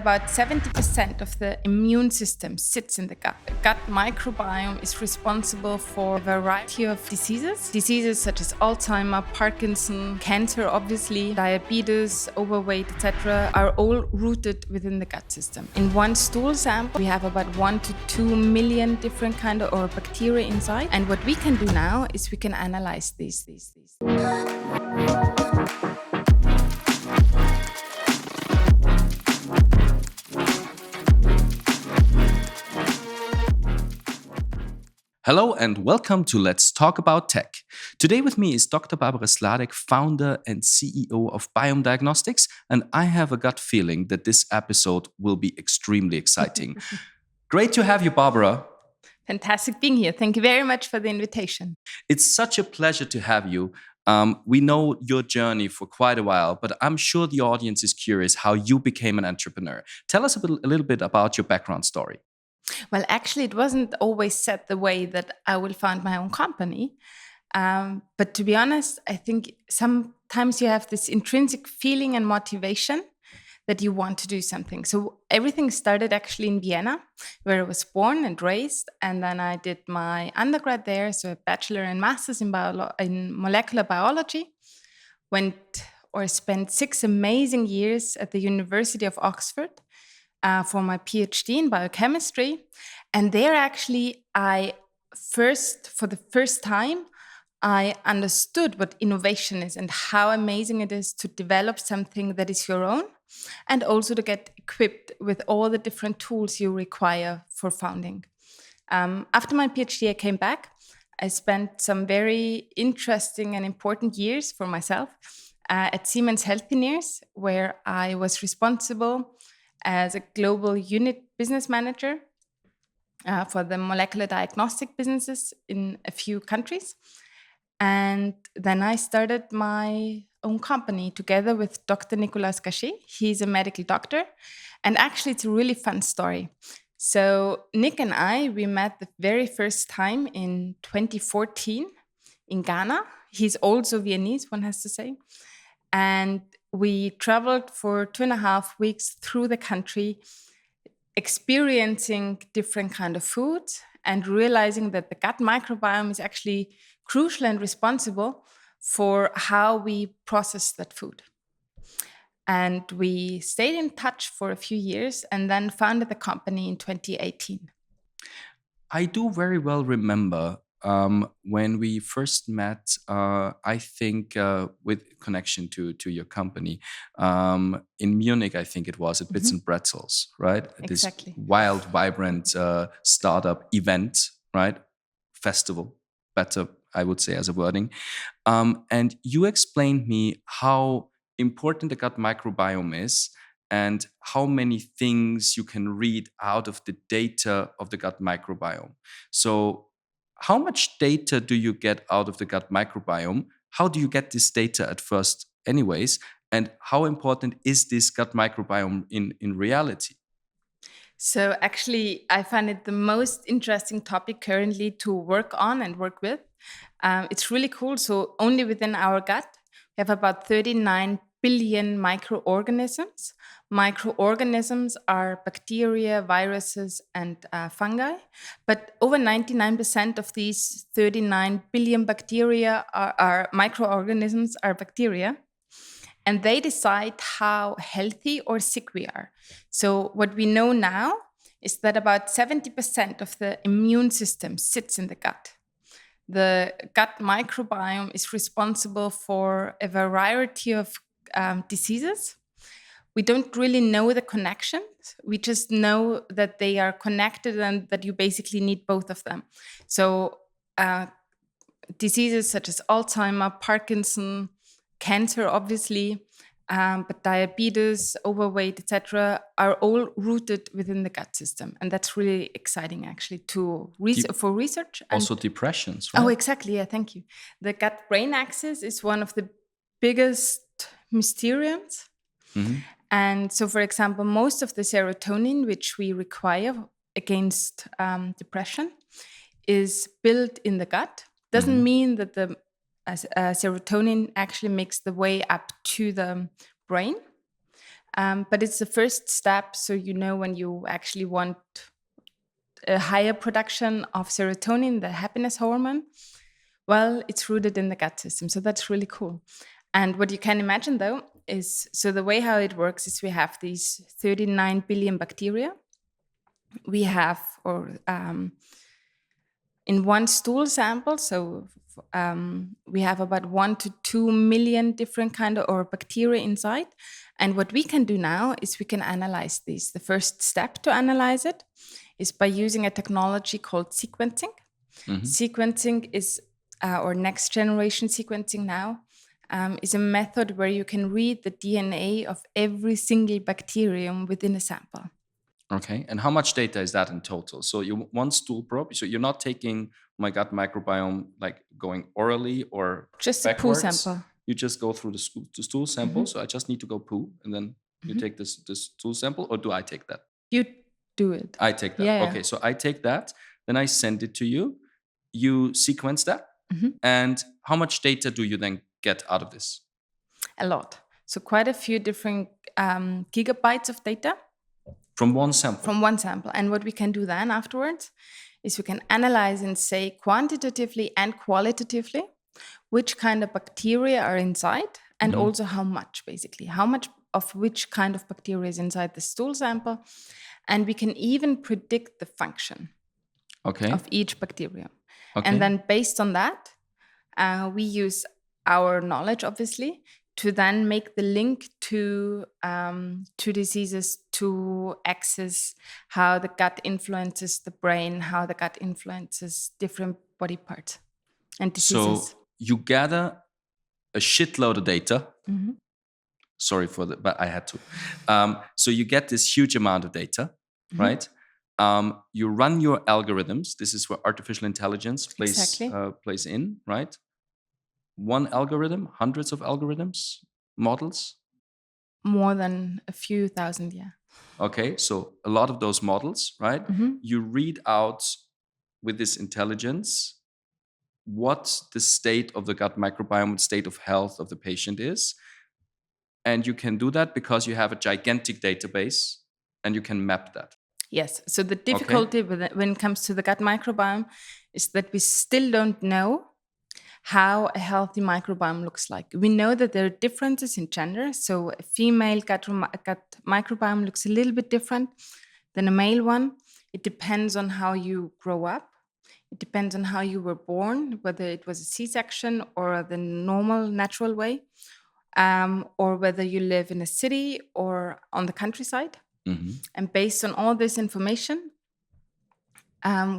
about 70% of the immune system sits in the gut. The gut microbiome is responsible for a variety of diseases. Diseases such as Alzheimer, Parkinson, cancer, obviously, diabetes, overweight, etc. are all rooted within the gut system. In one stool sample, we have about 1 to 2 million different kind of or bacteria inside. And what we can do now is we can analyze these. Hello and welcome to Let's Talk About Tech. Today with me is Dr. Barbara Sladek, founder and CEO of Biome Diagnostics, and I have a gut feeling that this episode will be extremely exciting. Great to have you, Barbara. Fantastic being here. Thank you very much for the invitation. It's such a pleasure to have you. We know your journey for quite a while, but I'm sure the audience is curious how you became an entrepreneur. Tell us a little bit about your background story. Well, actually, it wasn't always set the way that I will found my own company. But to be honest, I think sometimes you have this intrinsic feeling and motivation that you want to do something. So everything started actually in Vienna, where I was born and raised. And then I did my undergrad there, so a bachelor and master's in molecular biology. Spent 6 amazing years at the University of Oxford. For my PhD in biochemistry. And there actually for the first time, I understood what innovation is and how amazing it is to develop something that is your own and also to get equipped with all the different tools you require for founding. After my PhD, I came back. I spent some very interesting and important years for myself at Siemens Healthineers, where I was responsible as a global unit business manager for the molecular diagnostic businesses in a few countries. And then I started my own company together with Dr. Nicolas Gachet. He's a medical doctor. And actually, it's a really fun story. So Nick and we met the very first time in 2014 in Ghana. He's also Viennese, one has to say. And we traveled for 2.5 weeks through the country, experiencing different kind of foods and realizing that the gut microbiome is actually crucial and responsible for how we process that food. And we stayed in touch for a few years and then founded the company in 2018. I do very well remember when we first met, I think with connection to your company, in Munich, I think it was, at Bits and Pretzels, right? Exactly. This wild, vibrant startup event, right? Festival, better, I would say, as a wording. And you explained me how important the gut microbiome is and how many things you can read out of the data of the gut microbiome. So how much data do you get out of the gut microbiome? How do you get this data at first anyways? And how important is this gut microbiome in reality? So actually, I find it the most interesting topic currently to work on and work with. It's really cool. So only within our gut, we have about 39 billion microorganisms. Microorganisms are bacteria, viruses, and fungi. But over 99% of these 39 billion bacteria are microorganisms are bacteria. And they decide how healthy or sick we are. So what we know now is that about 70% of the immune system sits in the gut. The gut microbiome is responsible for a variety of diseases. We don't really know the connections. We just know that they are connected and that you basically need both of them. So diseases such as Alzheimer, Parkinson, cancer, obviously, but diabetes, overweight, etc., are all rooted within the gut system, and that's really exciting, actually, for research. Also, depressions, right? Oh, exactly. Yeah, thank you. The gut-brain axis is one of the biggest mysteriums, and so, for example, most of the serotonin which we require against depression is built in the gut. Doesn't mean that the serotonin actually makes the way up to the brain. But it's the first step, so you know when you actually want a higher production of serotonin, the happiness hormone, well, it's rooted in the gut system. So that's really cool. And what you can imagine, though, is so the way how it works is we have these 39 billion bacteria. We have, in one stool sample, so we have about 1 to 2 million different kind of or bacteria inside. And what we can do now is we can analyze these. The first step to analyze it is by using a technology called sequencing. Sequencing is, or next generation sequencing now, is a method where you can read the DNA of every single bacterium within a sample. Okay, and how much data is that in total? So you one stool probe, so you're not taking my gut microbiome like going orally or just backwards. A poo sample. You just go through the stool sample. So I just need to go poo, and then you take this stool sample, or do I take that? You do it. I take that. Yeah. Okay, so I take that, then I send it to you. You sequence that, and how much data do you then get out of this? A lot. So quite a few different gigabytes of data. From one sample? From one sample. And what we can do then afterwards is we can analyze and say quantitatively and qualitatively which kind of bacteria are inside and also how much, basically. How much of which kind of bacteria is inside the stool sample. And we can even predict the function of each bacterium. Okay. And then based on that, we use our knowledge, obviously, to then make the link to diseases, to access how the gut influences the brain, how the gut influences different body parts and diseases. So you gather a shitload of data. Sorry for that, but I had to. So you get this huge amount of data, right? You run your algorithms. This is where artificial intelligence plays in, right? One algorithm, hundreds of algorithms, models? More than a few thousand, yeah. Okay, so a lot of those models, right? You read out with this intelligence what the state of the gut microbiome, state of health of the patient is. And you can do that because you have a gigantic database and you can map that. Yes, so the difficulty when it comes to the gut microbiome is that we still don't know how a healthy microbiome looks like. We know that there are differences in gender. So a female gut microbiome looks a little bit different than a male one. It depends on how you grow up. It depends on how you were born, whether it was a C-section or the normal, natural way, or whether you live in a city or on the countryside. And based on all this information,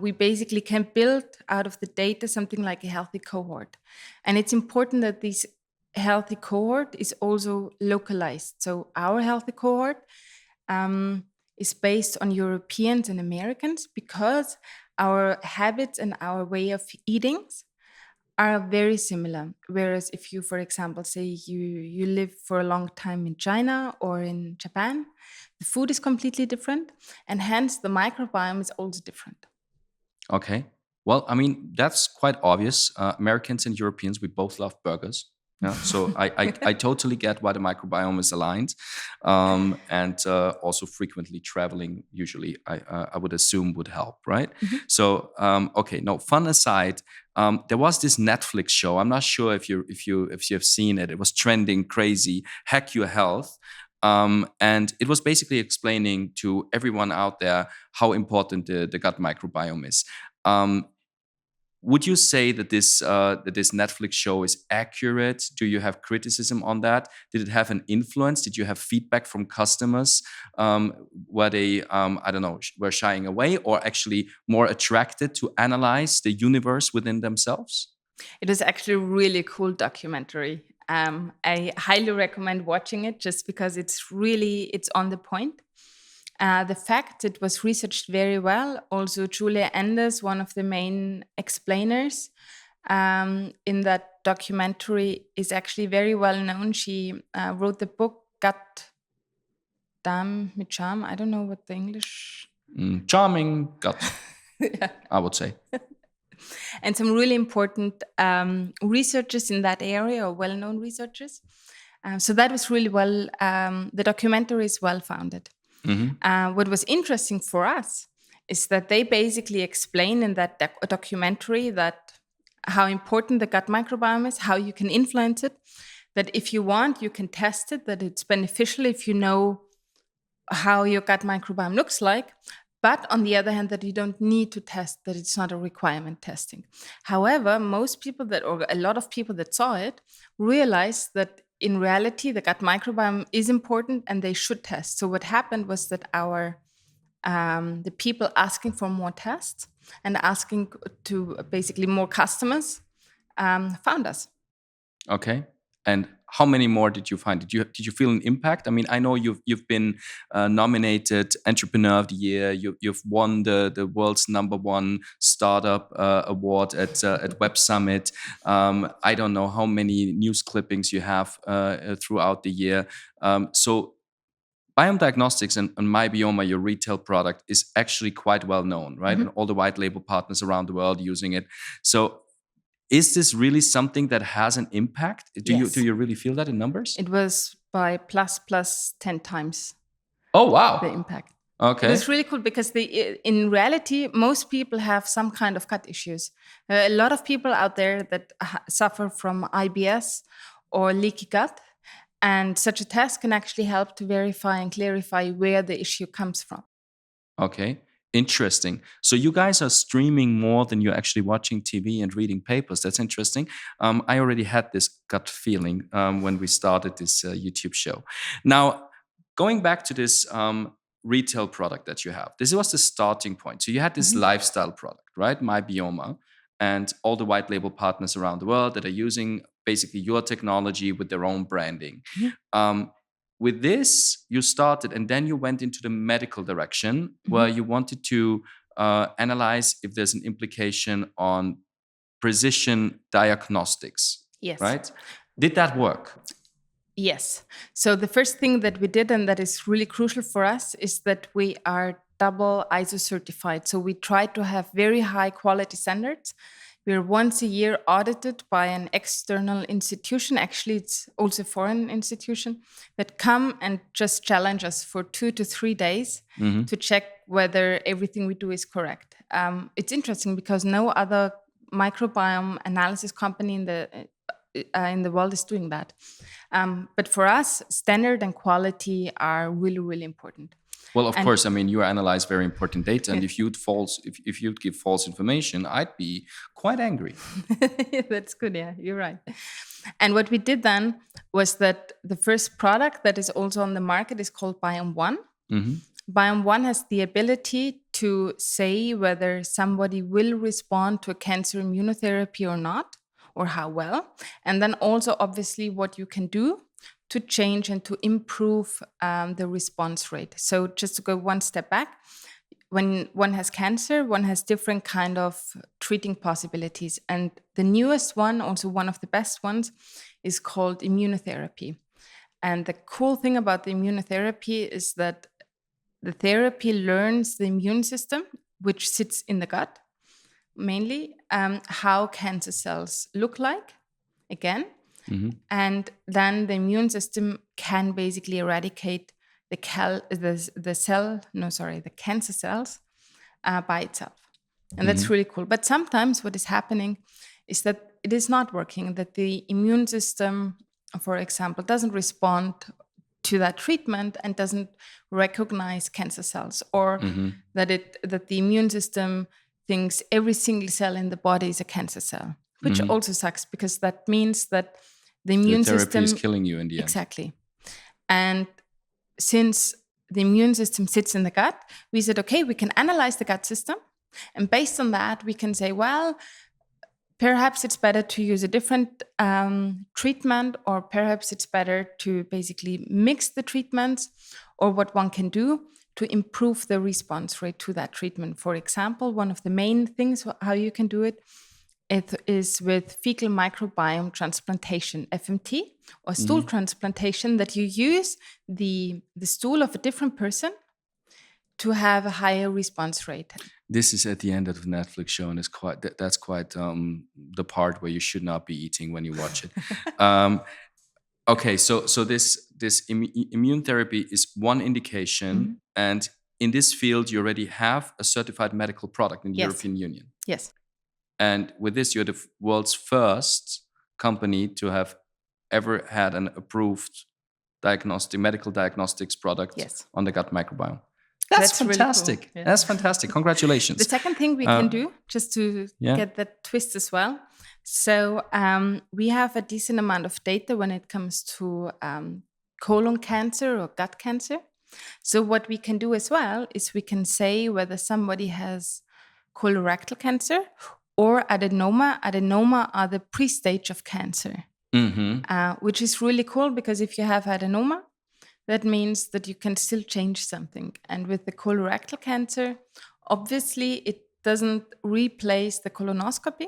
we basically can build out of the data something like a healthy cohort. And it's important that this healthy cohort is also localized. So our healthy cohort is based on Europeans and Americans because our habits and our way of eating are very similar. Whereas if you, for example, say you live for a long time in China or in Japan, the food is completely different. And hence the microbiome is also different. Okay. Well, I mean, that's quite obvious. Americans and Europeans, we both love burgers. Yeah, so I totally get why the microbiome is aligned, and also frequently traveling. Usually, I would assume would help, right? So, okay, no, fun aside, there was this Netflix show. I'm not sure if you have seen it. It was trending crazy. Hack Your Health. And it was basically explaining to everyone out there how important the gut microbiome is. Would you say that this Netflix show is accurate? Do you have criticism on that? Did it have an influence? Did you have feedback from customers? Were they, I don't know, were shying away or actually more attracted to analyze the universe within themselves? It is actually a really cool documentary. I highly recommend watching it just because it's on the point. The fact it was researched very well. Also, Julia Enders, one of the main explainers in that documentary, is actually very well known. She wrote the book Gut Dam mit Charm. I don't know what the English... Charming gut, yeah. I would say. And some really important researchers in that area, or well-known researchers. So that was really well, the documentary is well founded. What was interesting for us is that they basically explain in that documentary that how important the gut microbiome is, how you can influence it, that if you want, you can test it, that it's beneficial if you know how your gut microbiome looks like. But on the other hand, that you don't need to test, that it's not a requirement testing. However, most people or a lot of people that saw it realized that in reality, the gut microbiome is important and they should test. So what happened was that the people asking for more tests and asking to basically more customers found us. Okay. And how many more did you find? Did you feel an impact? I mean, I know you've been nominated Entrepreneur of the Year. You've won the world's #1 startup award at Web Summit. I don't know how many news clippings you have throughout the year. So Biome Diagnostics and Microbiome, your retail product, is actually quite well known, right? And all the white label partners around the world using it. So is this really something that has an impact? Do you really feel that in numbers? It was by plus 10 times. Oh, wow. The impact. Okay. It was really cool because in reality, most people have some kind of gut issues. A lot of people out there that suffer from IBS or leaky gut. And such a test can actually help to verify and clarify where the issue comes from. Okay. Interesting. So you guys are streaming more than you're actually watching TV and reading papers. That's interesting. I already had this gut feeling when we started this YouTube show. Now, going back to this retail product that you have, this was the starting point. So you had this lifestyle product, right? Microbiome, and all the white label partners around the world that are using basically your technology with their own branding. With this, you started and then you went into the medical direction where you wanted to analyze if there's an implication on precision diagnostics. Yes. Right? Did that work? Yes. So the first thing that we did, and that is really crucial for us, is that we are double ISO certified. So we try to have very high quality standards. We're once a year audited by an external institution. Actually, it's also a foreign institution that come and just challenge us for 2 to 3 days to check whether everything we do is correct. It's interesting because no other microbiome analysis company in the world is doing that. But for us, standard and quality are really, really important. Well, of course, I mean, you analyze very important data, and if you'd give false information, I'd be quite angry. That's good, yeah, you're right. And what we did then was that the first product that is also on the market is called BiomeOne. BiomeOne has the ability to say whether somebody will respond to a cancer immunotherapy or not, or how well. And then also, obviously, what you can do to change and to improve the response rate. So just to go one step back, when one has cancer, one has different kind of treating possibilities. And the newest one, also one of the best ones, is called immunotherapy. And the cool thing about the immunotherapy is that the therapy learns the immune system, which sits in the gut, mainly, how cancer cells look like, again. And then the immune system can basically eradicate the cancer cells by itself. And that's really cool. But sometimes what is happening is that it is not working, that the immune system, for example, doesn't respond to that treatment and doesn't recognize cancer cells, or that the immune system thinks every single cell in the body is a cancer cell, which also sucks because that means that the immune system is killing you in the end. Exactly. And since the immune system sits in the gut, we said, okay, we can analyze the gut system. And based on that, we can say, well, perhaps it's better to use a different treatment, or perhaps it's better to basically mix the treatments, or what one can do to improve the response rate to that treatment. For example, one of the main things how you can do it is with fecal microbiome transplantation, FMT, or stool transplantation, that you use the stool of a different person to have a higher response rate. This is at the end of the Netflix show, and that's quite the part where you should not be eating when you watch it. Okay, so this immune therapy is one indication, and in this field you already have a certified medical product in the Yes. European Union. Yes. And with this, you're the world's first company to have ever had an approved medical diagnostics product Yes. on the gut microbiome. That's fantastic. Really cool. Yeah. That's fantastic. Congratulations. The second thing we can do, just to get that twist as well. So we have a decent amount of data when it comes to colon cancer or gut cancer. So what we can do as well is we can say whether somebody has colorectal cancer or adenoma. Adenoma are the pre-stage of cancer, which is really cool because if you have adenoma, that means that you can still change something. And with the colorectal cancer, obviously it doesn't replace the colonoscopy,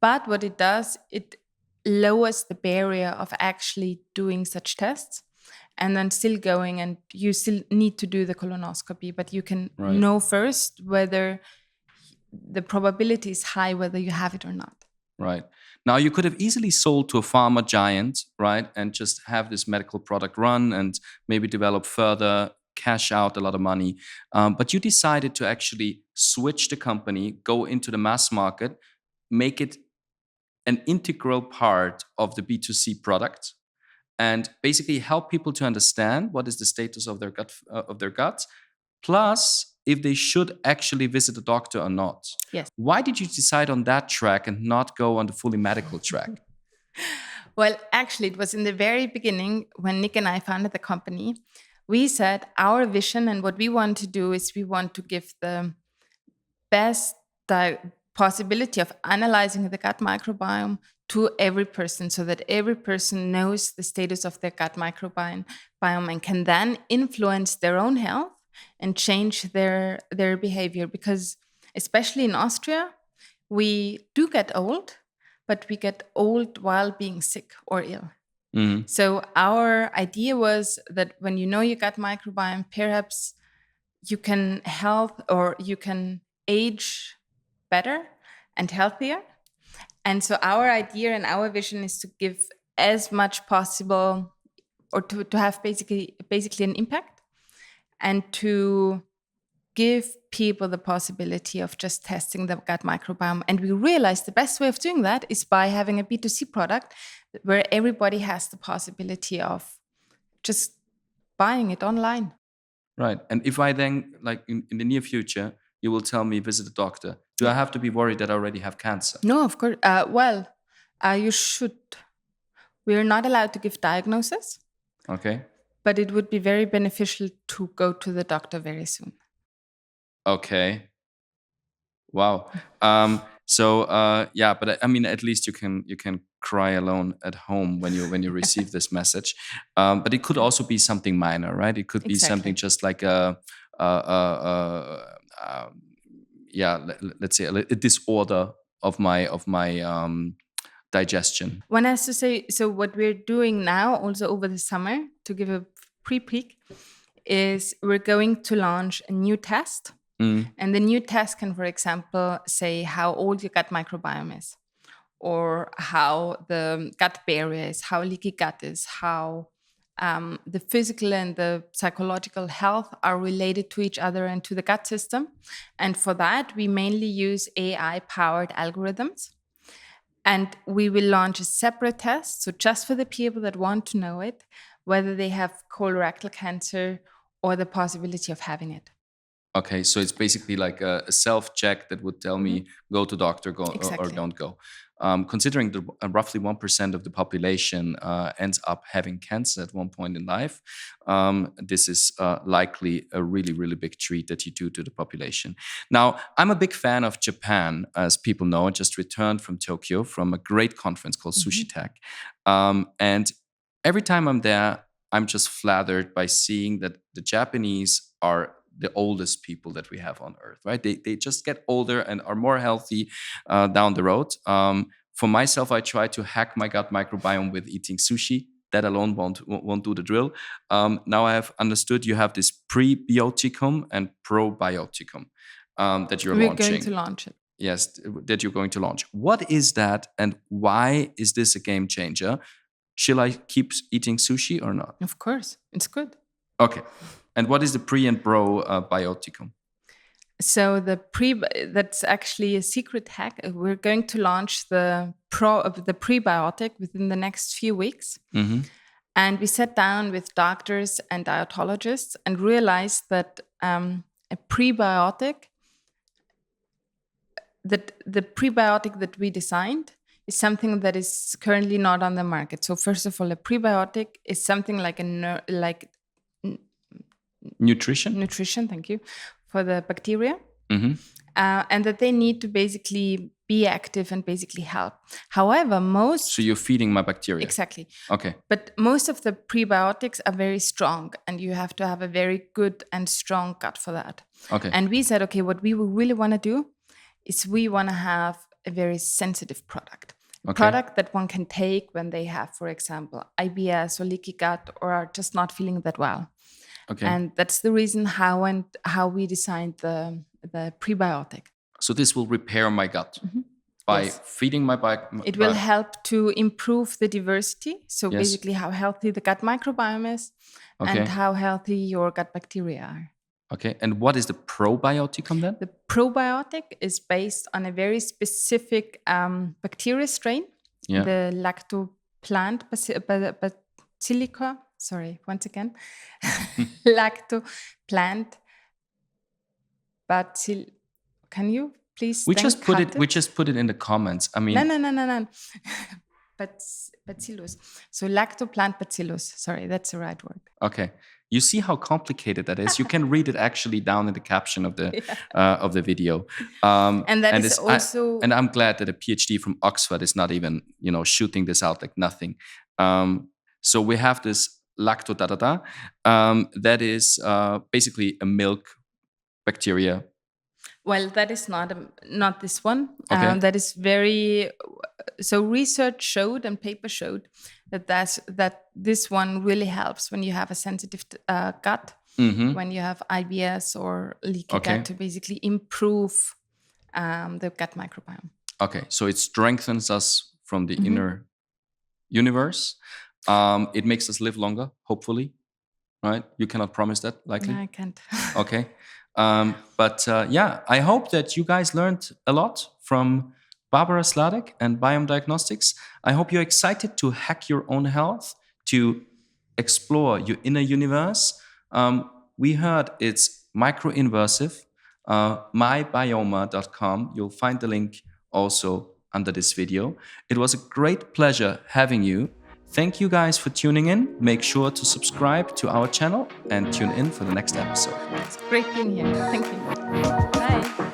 but what it does, it lowers the barrier of actually doing such tests and then still going, and you still need to do the colonoscopy, but you can know first whether the probability is high whether you have it or not. Right. Now, you could have easily sold to a pharma giant, right, and just have this medical product run and maybe develop further, cash out a lot of money. But you decided to actually switch the company, go into the mass market, make it an integral part of the B2C product, and basically help people to understand what is the status of their gut, plus if they should actually visit a doctor or not. Yes. Why did you decide on that track and not go on the fully medical track? Well, actually, it was in the very beginning when Nick and I founded the company. We said our vision and what we want to do is we want to give the best possibility of analyzing the gut microbiome to every person so that every person knows the status of their gut microbiome and can then influence their own health and change their behavior. Because especially in Austria, we do get old, but we get old while being sick or ill. So our idea was that when you know your gut microbiome, perhaps you can help or you can age better and healthier. And so our idea and our vision is to give as much possible, or to have basically an impact, and to give people the possibility of just testing the gut microbiome. And we realized the best way of doing that is by having a B2C product where everybody has the possibility of just buying it online. Right. And if I then, like in the near future, you will tell me visit a doctor, do I have to be worried that I already have cancer? No, of course. You should. We're not allowed to give diagnosis. Okay. But it would be very beneficial to go to the doctor very soon. Okay. Wow. But I mean, at least you can cry alone at home when you receive this message. But it could also be something minor, right? It could be something just like let's say a disorder of my digestion. One has to say, so what we're doing now, also over the summer, to give a pre-peek, is we're going to launch a new test. And the new test can, for example, say how old your gut microbiome is, or how the gut barrier is, how leaky gut is, how the physical and the psychological health are related to each other and to the gut system. And for that, we mainly use AI-powered algorithms. And we will launch a separate test, so just for the people that want to know it, whether they have colorectal cancer or the possibility of having it. Okay, so it's basically like a self-check that would tell me go to doctor, or don't go. Considering that roughly 1% of the population ends up having cancer at one point in life, this is likely a really, really big treat that you do to the population. Now, I'm a big fan of Japan, as people know. I just returned from Tokyo from a great conference called Sushi Tech. And every time I'm there, I'm just flattered by seeing that the Japanese are the oldest people that we have on earth, right? They just get older and are more healthy down the road. For myself, I try to hack my gut microbiome with eating sushi. That alone won't do the drill. Now I have understood you have this prebioticum and probioticum that you're launching. We're going to launch it. Yes, that you're going to launch. What is that, and why is this a game changer? Shall I keep eating sushi or not? Of course, it's good. Okay. And what is the pre and pro bioticum? So that's actually a secret hack. We're going to launch the prebiotic within the next few weeks. Mm-hmm. And we sat down with doctors and dietologists and realized that a prebiotic, that the prebiotic that we designed is something that is currently not on the market. So first of all, a prebiotic is something like nutrition, thank you, for the bacteria. Mm-hmm. And that they need to basically be active and basically help. However, So you're feeding my bacteria. Exactly. Okay. But most of the prebiotics are very strong, and you have to have a very good and strong gut for that. Okay. And we said, okay, what we really want to do is we want to have a very sensitive product. A product that one can take when they have, for example, IBS or leaky gut or are just not feeling that well. Okay. And that's the reason how we designed the prebiotic. So this will repair my gut by feeding my It will help to improve the diversity. So Yes. basically how healthy the gut microbiome is and how healthy your gut bacteria are. Okay. And what is the probioticum then? The probiotic is based on a very specific bacteria strain, the lactoplant bacillica. Sorry, once again, lactoplant bacil. Can you please? We just put it in the comments. I mean, no. Bacillus. So lactoplant bacillus. Sorry, that's the right word. Okay. You see how complicated that is. You can read it actually down in the caption of the video. And that is also. And I'm glad that a PhD from Oxford is not even shooting this out like nothing. So we have this lacto that is basically a milk bacteria. Well, that is not this one. Okay. That is very. So research showed and paper showed that this one really helps when you have a sensitive gut, when you have IBS or leaky gut, to basically improve the gut microbiome. Okay, so it strengthens us from the inner universe. It makes us live longer, hopefully, right? You cannot promise that, likely? No, I can't. Okay. But I hope that you guys learned a lot from Barbara Sladek and Biome Diagnostics. I hope you're excited to hack your own health, to explore your inner universe. We heard it's microinversive. mybiome.com. You'll find the link also under this video. It was a great pleasure having you. Thank you guys for tuning in. Make sure to subscribe to our channel and tune in for the next episode. It's great being here. Thank you. Bye.